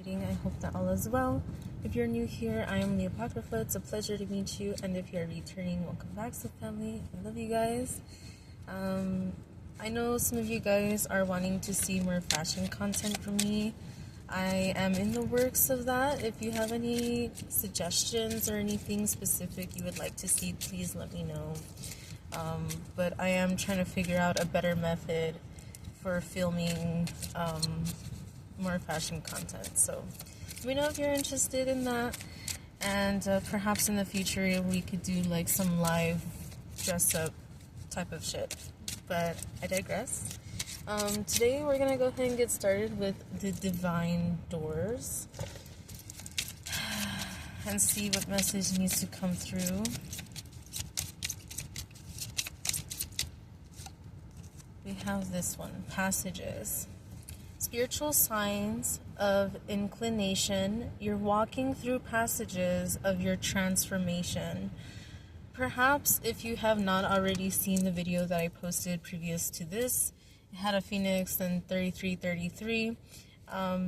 reading. I hope that all is well. If you're new here, I am LeeApocrypha. It's a pleasure to meet you. And if you're returning, welcome back to the family. I love you guys. I know some of you guys are wanting to see more fashion content from me. I am in the works of that. If you have any suggestions or anything specific you would like to see, please let me know. But I am trying to figure out a better method for filming more fashion content. So let me know if you're interested in that. And perhaps in the future we could do like some live dress up type of shit. But I digress. Today we're gonna go ahead and get started with the divine doors and see what message needs to come through. We have this one, passages. Spiritual signs of inclination. You're walking through passages of your transformation. Perhaps if you have not already seen the video that I posted previous to this, it had a phoenix and 3333.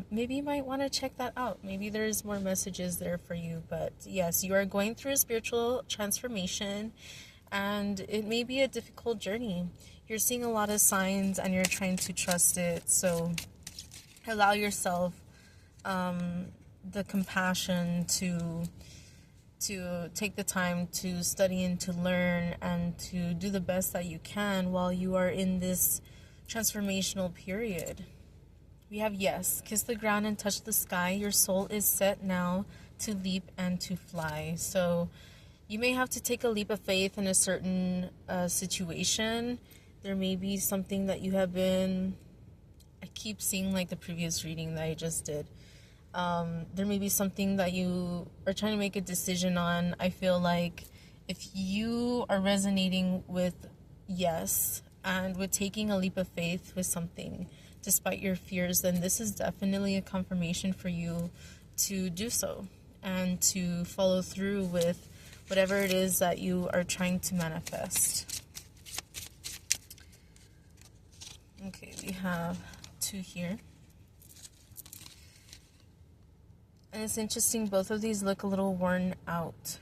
Maybe you might want to check that out. Maybe there's more messages there for you. But yes, you are going through a spiritual transformation, and it may be a difficult journey. You're seeing a lot of signs and you're trying to trust it. So allow yourself the compassion to take the time to study and to learn and to do the best that you can while you are in this transformational period. We have yes, kiss the ground and touch the sky. Your soul is set now to leap and to fly. So you may have to take a leap of faith in a certain situation. There may be something that you have been, I keep seeing like the previous reading that I just did. There may be something that you are trying to make a decision on. I feel like if you are resonating with yes and with taking a leap of faith with something despite your fears, then this is definitely a confirmation for you to do so and to follow through with whatever it is that you are trying to manifest. Okay, we have two here. And it's interesting, both of these look a little worn out.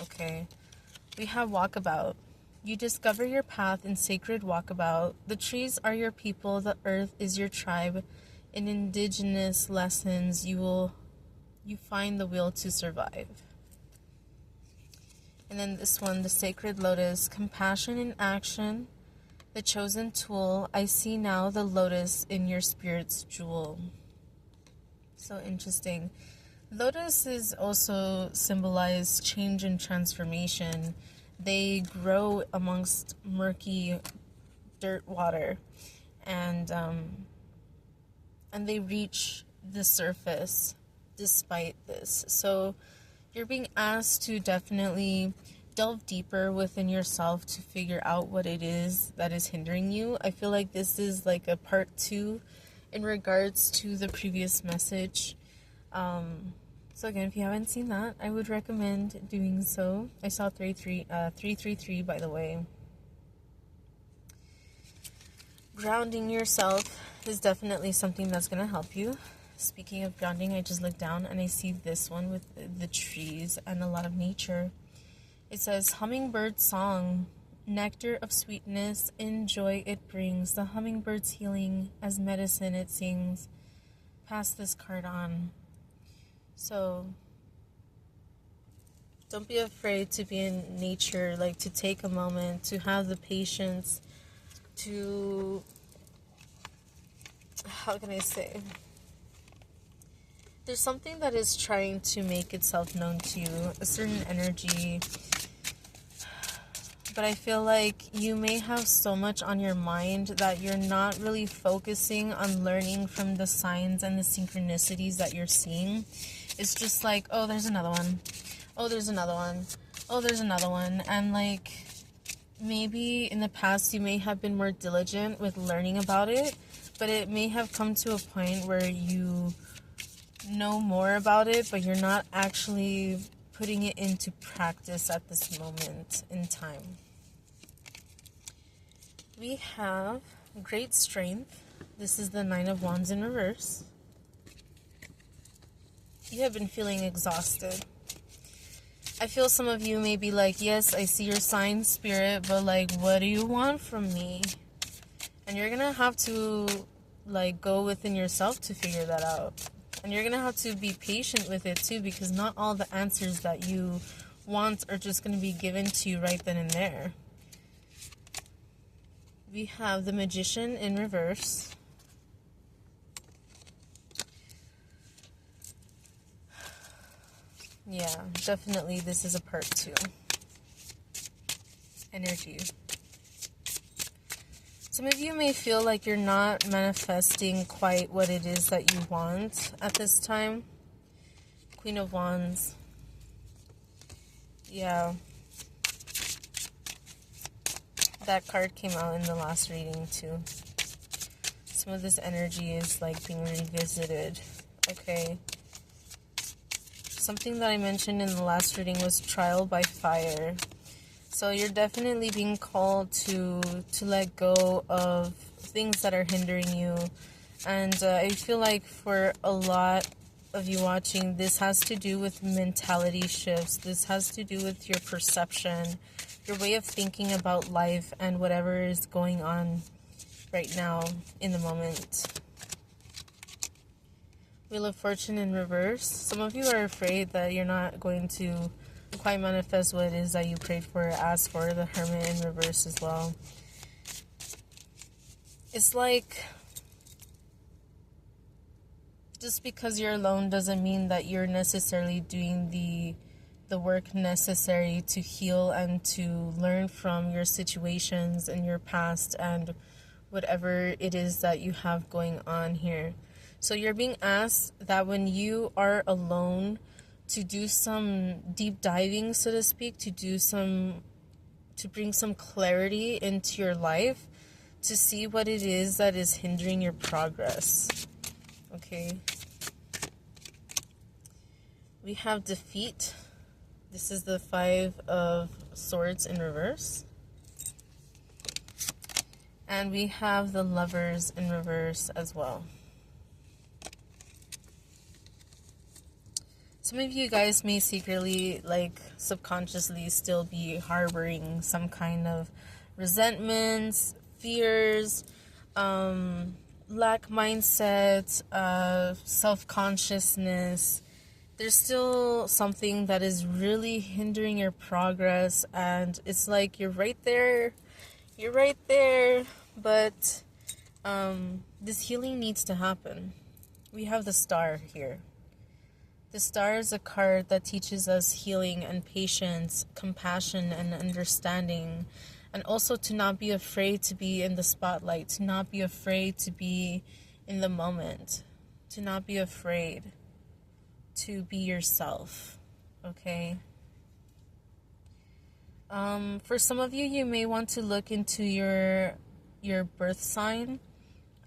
Okay, we have walkabout. You discover your path in sacred walkabout. The trees are your people, the earth is your tribe. In indigenous lessons, you find the will to survive. And then this one, the sacred lotus, compassion in action. The chosen tool, I see now the lotus in your spirit's jewel. So interesting. Lotuses also symbolize change and transformation. They grow amongst murky dirt water, and they reach the surface despite this. So you're being asked to definitely delve deeper within yourself to figure out what it is that is hindering you. I feel like this is like a part 2 in regards to the previous message. So again, if you haven't seen that, I would recommend doing so. I saw 333 by the way. Grounding yourself is definitely something that's going to help you. Speaking of grounding, I just looked down and I see this one with the trees and a lot of nature. It says, hummingbird song, nectar of sweetness, in joy it brings. The hummingbird's healing, as medicine it sings. Pass this card on. So, don't be afraid to be in nature, like to take a moment, to have the patience, to, how can I say? There's something that is trying to make itself known to you, a certain energy. But I feel like you may have so much on your mind that you're not really focusing on learning from the signs and the synchronicities that you're seeing. It's just like, oh, there's another one. Oh, there's another one. Oh, there's another one. And like, maybe in the past you may have been more diligent with learning about it, but it may have come to a point where you know more about it, but you're not actually putting it into practice at this moment in time. We have great strength. This is the 9 of Wands in reverse. you have been feeling exhausted. I feel some of you may be like, yes, I see your sign, Spirit, but like, what do you want from me? And you're gonna have to like go within yourself to figure that out. And you're gonna have to be patient with it too, because not all the answers that you want are just gonna be given to you right then and there. We have the Magician in reverse. Yeah, definitely this is a part 2 energy. Some of you may feel like you're not manifesting quite what it is that you want at this time. Queen of Wands. Yeah. That card came out in the last reading too. Some of this energy is like being revisited. Okay. Something that I mentioned in the last reading was trial by fire. So you're definitely being called to let go of things that are hindering you. And I feel like for a lot of you watching, this has to do with mentality shifts. This has to do with your perception, your way of thinking about life and whatever is going on right now in the moment. Wheel of Fortune in reverse. Some of you are afraid that you're not going to quite manifest what it is that you prayed for or asked for. The Hermit in reverse as well. It's like, just because you're alone doesn't mean that you're necessarily doing the work necessary to heal and to learn from your situations and your past and whatever it is that you have going on here. So you're being asked that when you are alone, to do some deep diving, so to speak, to bring some clarity into your life, to see what it is that is hindering your progress. Okay. We have defeat. This is the 5 of Swords in reverse. And we have the Lovers in reverse as well. Some of you guys may secretly, like, subconsciously still be harboring some kind of resentments, fears, lack mindset, self-consciousness. There's still something that is really hindering your progress, and it's like you're right there, but this healing needs to happen. We have the Star here. The Star is a card that teaches us healing and patience, compassion and understanding, and also to not be afraid to be in the spotlight, to not be afraid to be in the moment, to not be afraid to be yourself, okay? For some of you, you may want to look into your birth sign,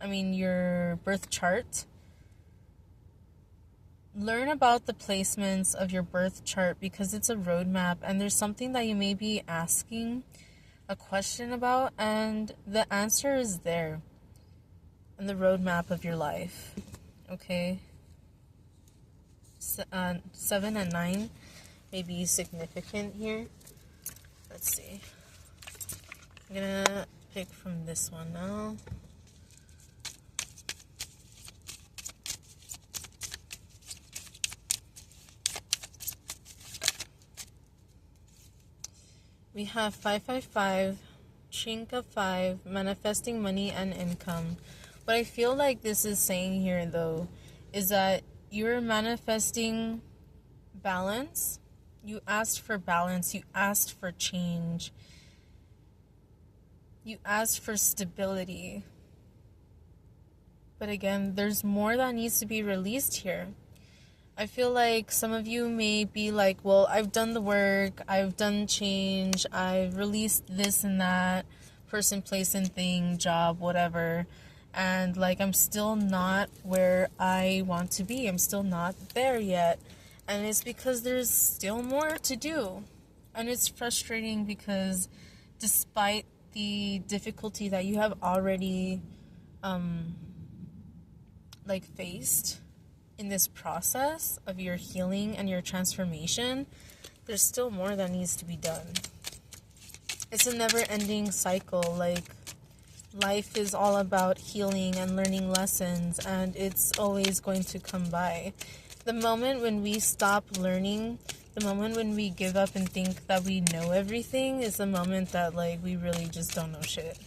your birth chart. Learn about the placements of your birth chart because it's a roadmap and there's something that you may be asking a question about and the answer is there in the roadmap of your life. Okay? 7 and 9 may be significant here. Let's see. I'm gonna pick from this one now. We have 555, chink of 5, manifesting money and income. What I feel like this is saying here, though, is that you're manifesting balance. You asked for balance. You asked for change. You asked for stability. But again, there's more that needs to be released here. I feel like some of you may be like, well, I've done the work, I've done change, I've released this and that, person, place, and thing, job, whatever, and like I'm still not where I want to be. I'm still not there yet. And it's because there's still more to do. And it's frustrating because despite the difficulty that you have already faced, in this process of your healing and your transformation, there's still more that needs to be done. It's a never-ending cycle. Like, life is all about healing and learning lessons, and it's always going to come by. The moment when we stop learning, the moment when we give up and think that we know everything, is the moment that, like, we really just don't know shit.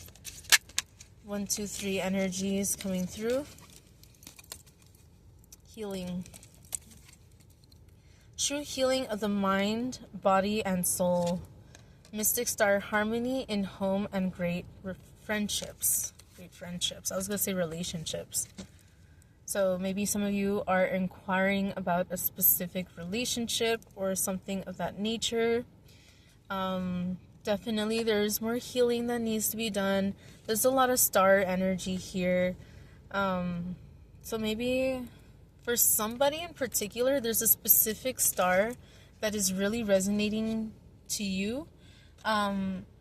1, 2, 3 energies coming through. Healing. True healing of the mind, body, and soul. Mystic star, harmony in home and great friendships. Great friendships. I was going to say relationships. So maybe some of you are inquiring about a specific relationship or something of that nature. Definitely there's more healing that needs to be done. There's a lot of star energy here. So maybe for somebody in particular, there's a specific star that is really resonating to you.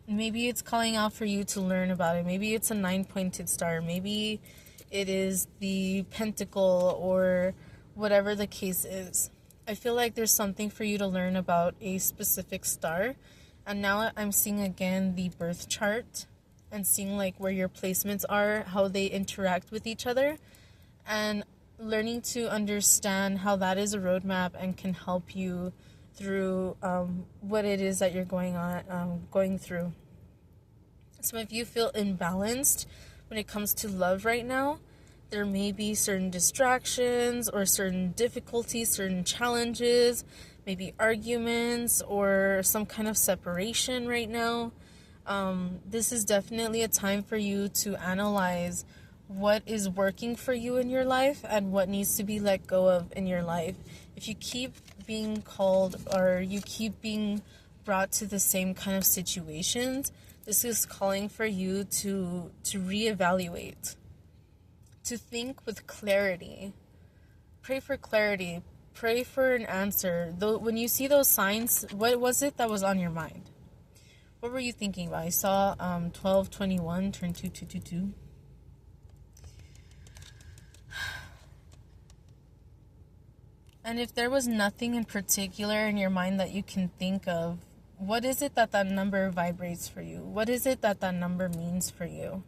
Maybe it's calling out for you to learn about it. Maybe it's a 9-pointed star. Maybe it is the pentacle, or whatever the case is. I feel like there's something for you to learn about a specific star. And now I'm seeing again the birth chart and seeing like where your placements are, how they interact with each other, and learning to understand how that is a roadmap and can help you through what it is that you're going through. Some of you feel imbalanced when it comes to love right now. There may be certain distractions or certain difficulties, certain challenges, maybe arguments or some kind of separation right now. This is definitely a time for you to analyze what is working for you in your life and what needs to be let go of in your life. If you keep being called or you keep being brought to the same kind of situations, this is calling for you to reevaluate, to think with clarity. Pray for clarity. Pray for an answer. Though when you see those signs, what was it that was on your mind? What were you thinking about? I saw 1221 turn 2222. And if there was nothing in particular in your mind that you can think of, what is it that number vibrates for you? What is it that number means for you?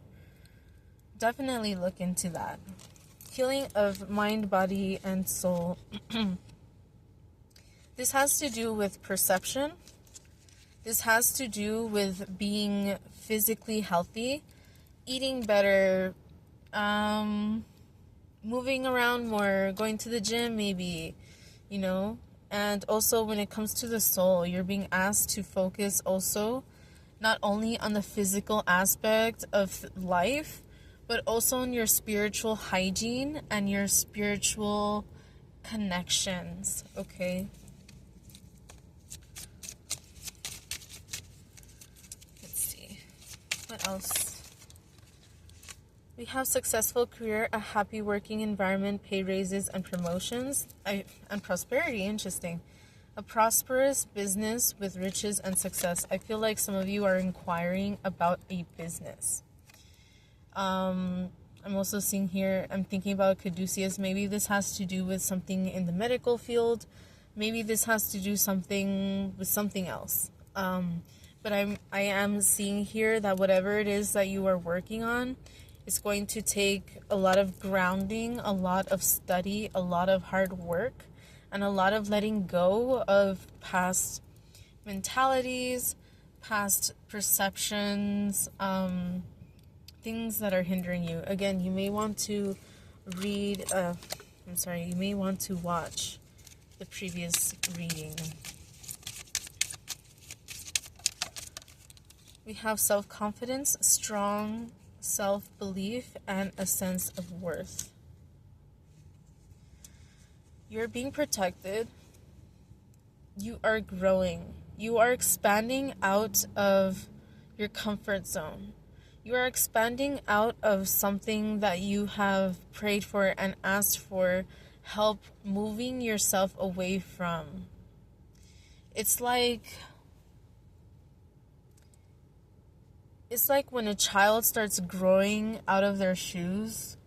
Definitely look into that. Healing of mind, body, and soul. This has to do with perception. This has to do with being physically healthy, eating better, moving around more, going to the gym maybe, and also when it comes to the soul, you're being asked to focus also not only on the physical aspect of life, but also on your spiritual hygiene and your spiritual connections, okay? Let's see. What else? We have successful career, a happy working environment, pay raises and promotions, and prosperity. Interesting. A prosperous business with riches and success. I feel like some of you are inquiring about a business. I'm also seeing here, I'm thinking about caduceus. Maybe this has to do with something in the medical field. Maybe this has to do something with something else. But I am seeing here that whatever it is that you are working on, it's going to take a lot of grounding, a lot of study, a lot of hard work, and a lot of letting go of past mentalities, past perceptions, things that are hindering you. Again, you may want to you may want to watch the previous reading. We have self-confidence, strong self-belief, and a sense of worth. You're being protected. You are growing. You are expanding out of your comfort zone. You are expanding out of something that you have prayed for and asked for help moving yourself away from. It's like when a child starts growing out of their shoes.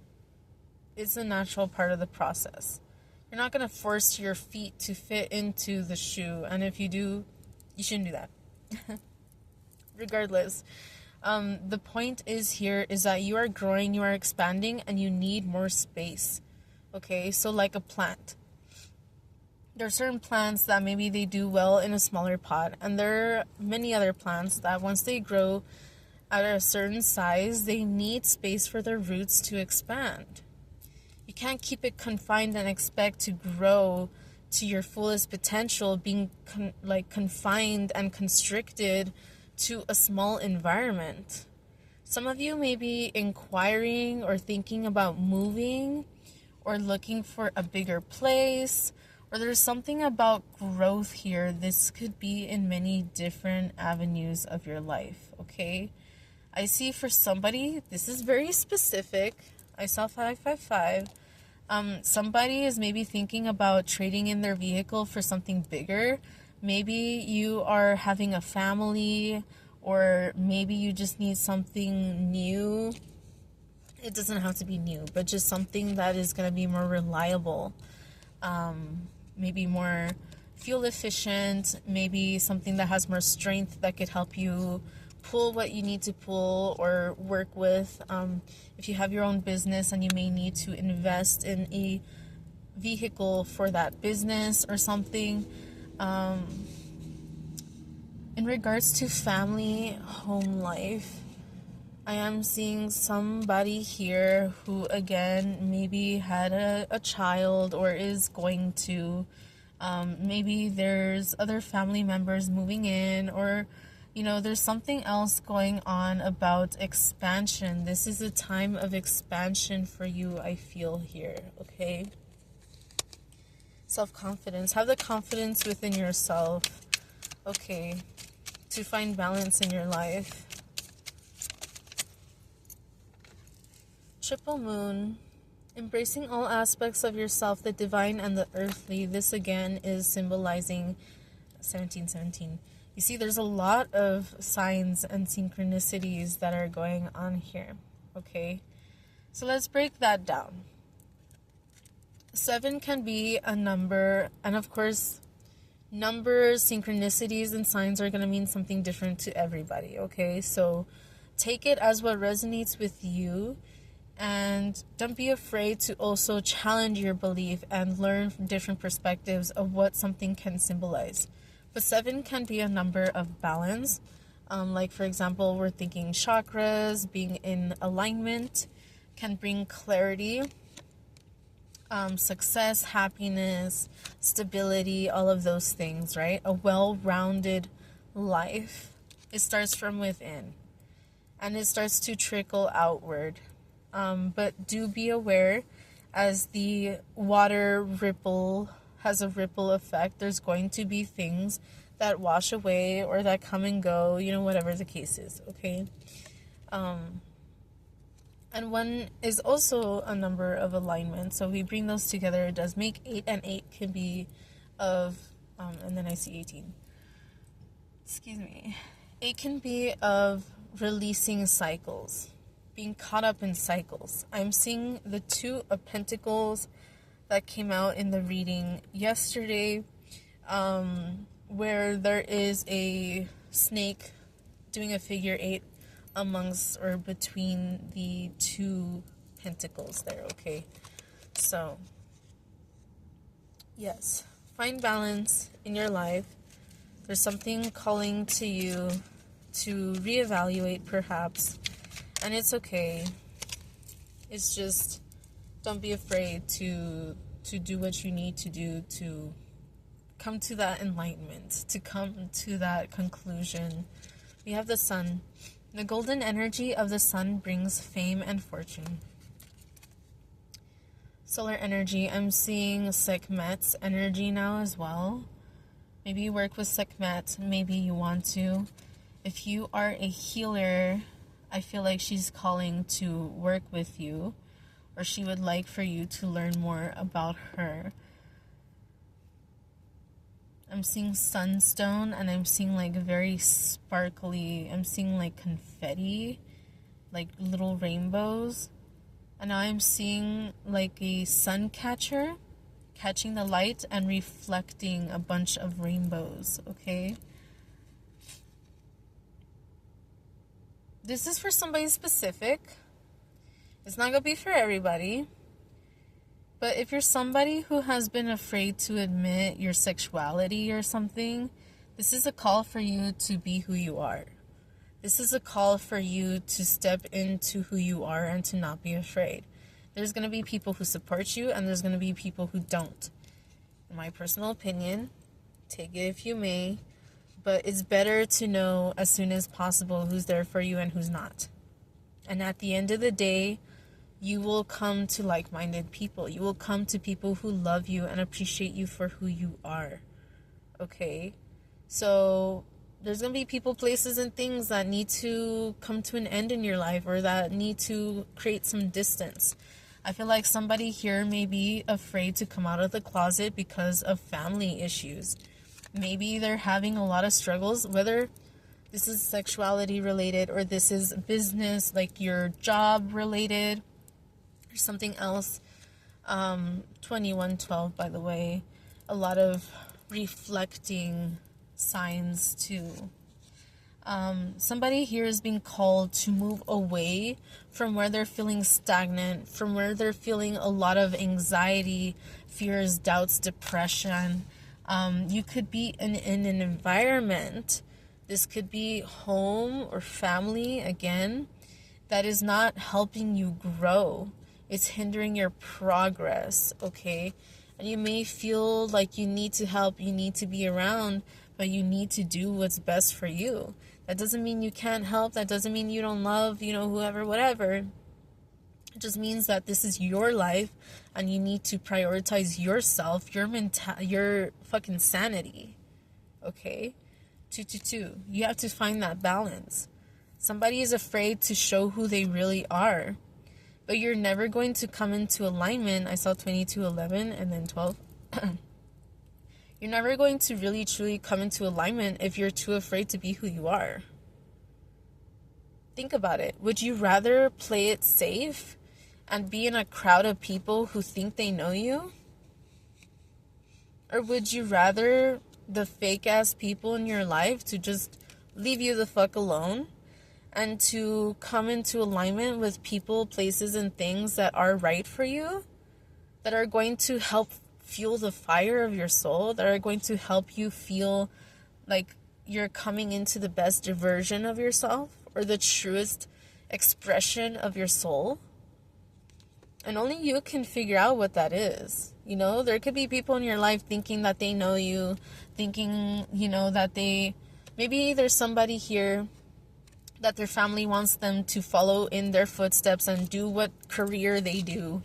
It's a natural part of the process. You're not going to force your feet to fit into the shoe. And if you do, you shouldn't do that. Regardless, the point is that you are growing, you are expanding, and you need more space. Okay, so like a plant. There are certain plants that maybe they do well in a smaller pot, and there are many other plants that once they grow at a certain size, they need space for their roots to expand. You can't keep it confined and expect to grow to your fullest potential, being confined and constricted to a small environment. Some of you may be inquiring or thinking about moving or looking for a bigger place, or there's something about growth here. This could be in many different avenues of your life, okay? I see for somebody, this is very specific. I saw 555. Somebody is maybe thinking about trading in their vehicle for something bigger. Maybe you are having a family, or maybe you just need something new. It doesn't have to be new, but just something that is going to be more reliable. Maybe more fuel efficient, maybe something that has more strength that could help you pull what you need to pull or work with. If you have your own business and you may need to invest in a vehicle for that business or something. In regards to family, home life, I am seeing somebody here who, again, maybe had a child or is going to. Maybe there's other family members moving in, or, there's something else going on about expansion. This is a time of expansion for you, I feel here, okay? Self-confidence. Have the confidence within yourself, okay, to find balance in your life. Triple moon, embracing all aspects of yourself, the divine and the earthly. This again is symbolizing 1717. You see, there's a lot of signs and synchronicities that are going on here, okay? So let's break that down. 7 can be a number, and of course, numbers, synchronicities, and signs are going to mean something different to everybody, okay? So take it as what resonates with you. And don't be afraid to also challenge your belief and learn from different perspectives of what something can symbolize. But 7 can be a number of balance. Like, for example, we're thinking chakras, being in alignment can bring clarity, success, happiness, stability, all of those things, right? A well-rounded life. It starts from within and it starts to trickle outward. But do be aware, as the water ripple has a ripple effect, there's going to be things that wash away or that come and go, whatever the case is, okay? And 1 is also a number of alignment, so we bring those together, it does make 8, and 8 can be of, and then I see 18. Excuse me. 8 can be of releasing cycles. Being caught up in cycles. I'm seeing the 2 of Pentacles that came out in the reading yesterday, where there is a snake doing a figure 8 amongst or between the 2 pentacles there, okay? So, yes, find balance in your life. There's something calling to you to reevaluate, perhaps. And it's okay. It's just, don't be afraid to do what you need to do to come to that enlightenment, to come to that conclusion. We have the sun. The golden energy of the sun brings fame and fortune. Solar energy. I'm seeing Sekhmet's energy now as well. Maybe you work with Sekhmet. Maybe you want to. If you are a healer, I feel like she's calling to work with you, or she would like for you to learn more about her. I'm seeing sunstone, and I'm seeing like very sparkly, I'm seeing like confetti, like little rainbows. And now I'm seeing like a sun catcher, catching the light and reflecting a bunch of rainbows, okay? This is for somebody specific. It's not going to be for everybody. But if you're somebody who has been afraid to admit your sexuality or something, this is a call for you to be who you are. This is a call for you to step into who you are and to not be afraid. There's going to be people who support you and there's going to be people who don't. In my personal opinion, take it if you may, but it's better to know as soon as possible who's there for you and who's not. And at the end of the day, you will come to like-minded people. You will come to people who love you and appreciate you for who you are. Okay? So there's going to be people, places, and things that need to come to an end in your life or that need to create some distance. I feel like somebody here may be afraid to come out of the closet because of family issues. Maybe they're having a lot of struggles, whether this is sexuality related or this is business, like your job related, or something else. 2112, by the way, a lot of reflecting signs too. Somebody here is being called to move away from where they're feeling stagnant, from where they're feeling a lot of anxiety, fears, doubts, depression. You could be in an environment, this could be home or family, again, that is not helping you grow. It's hindering your progress, okay? And you may feel like you need to help, you need to be around, but you need to do what's best for you. That doesn't mean you can't help. That doesn't mean you don't love, whoever, whatever. It just means that this is your life and you need to prioritize yourself, your fucking sanity. Okay? 222. You have to find that balance. Somebody is afraid to show who they really are, but you're never going to come into alignment. I saw 2211 and then 12. You're never going to really truly come into alignment if you're too afraid to be who you are. Think about it. Would you rather play it safe and be in a crowd of people who think they know you? Or would you rather the fake ass people in your life to just leave you the fuck alone and to come into alignment with people, places, and things that are right for you, that are going to help fuel the fire of your soul, that are going to help you feel like you're coming into the best version of yourself or the truest expression of your soul? And only you can figure out what that is. There could be people in your life thinking that they know you, thinking, that maybe there's somebody here that their family wants them to follow in their footsteps and do what career they do.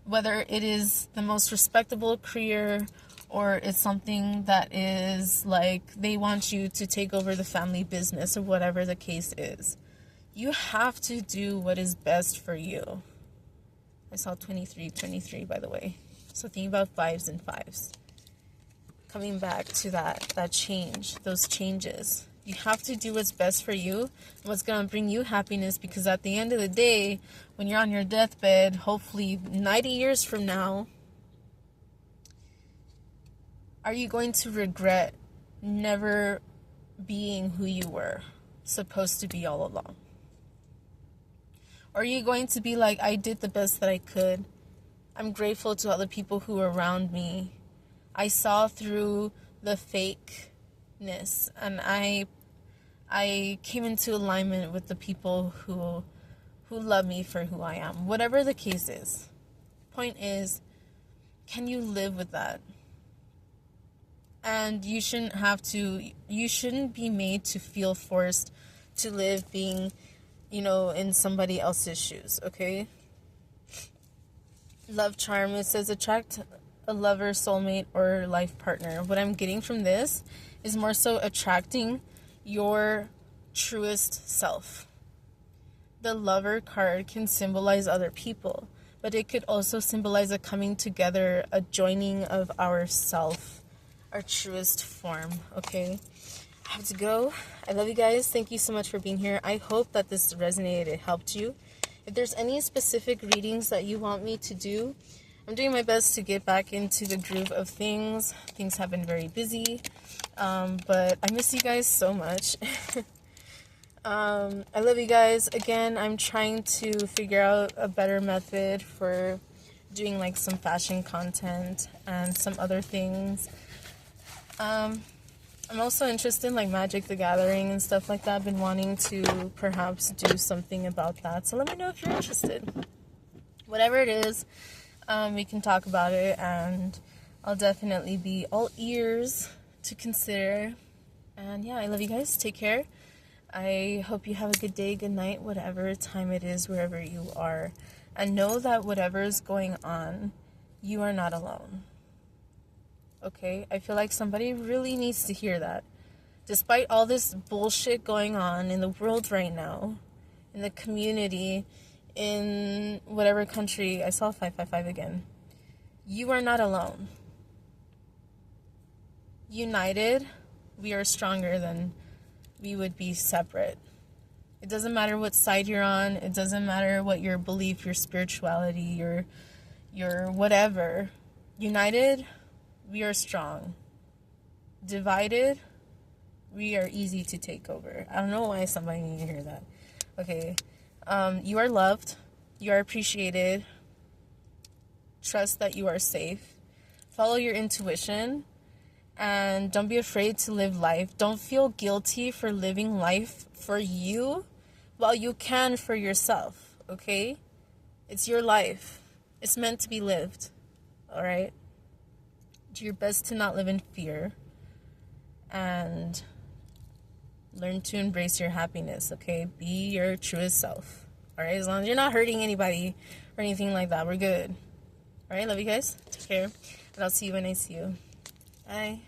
Whether it is the most respectable career or it's something that is like they want you to take over the family business or whatever the case is. You have to do what is best for you. I saw 23, by the way. So think about fives and fives. Coming back to that change, those changes. You have to do what's best for you and what's going to bring you happiness, because at the end of the day, when you're on your deathbed, hopefully 90 years from now, are you going to regret never being who you were supposed to be all along? Or are you going to be like, I did the best that I could. I'm grateful to all the people who were around me. I saw through the fakeness and I came into alignment with the people who love me for who I am. Whatever the case is. Point is, can you live with that? And you shouldn't be made to feel forced to live being, in somebody else's shoes, okay? Love charm, it says attract a lover, soulmate, or life partner. What I'm getting from this is more so attracting your truest self. The lover card can symbolize other people, but it could also symbolize a coming together, a joining of our self, our truest form, okay? I have to go. I love you guys. Thank you so much for being here. I hope that this resonated. It helped you. If there's any specific readings that you want me to do, I'm doing my best to get back into the groove of things. Things have been very busy, but I miss you guys so much. I love you guys. Again, I'm trying to figure out a better method for doing like some fashion content and some other things. I'm also interested in like Magic the Gathering and stuff like that. I've been wanting to perhaps do something about that. So let me know if you're interested. Whatever it is, we can talk about it, and I'll definitely be all ears to consider. And yeah, I love you guys. Take care. I hope you have a good day, good night, whatever time it is, wherever you are. And know that whatever is going on, you are not alone. Okay? I feel like somebody really needs to hear that. Despite all this bullshit going on in the world right now, in the community, in whatever country, I saw 555 again. You are not alone. United, we are stronger than we would be separate. It doesn't matter what side you're on. It doesn't matter what your belief, your spirituality, your whatever. United, we are strong. Divided, we are easy to take over. I don't know why somebody needs to hear that. Okay. You are loved. You are appreciated. Trust that you are safe. Follow your intuition. And don't be afraid to live life. Don't feel guilty for living life for you while you can for yourself, okay? It's your life. It's meant to be lived, all right? Do your best to not live in fear and learn to embrace your happiness, okay? Be your truest self, all right? As long as you're not hurting anybody or anything like that, we're good. All right, love you guys. Take care, and I'll see you when I see you. Bye.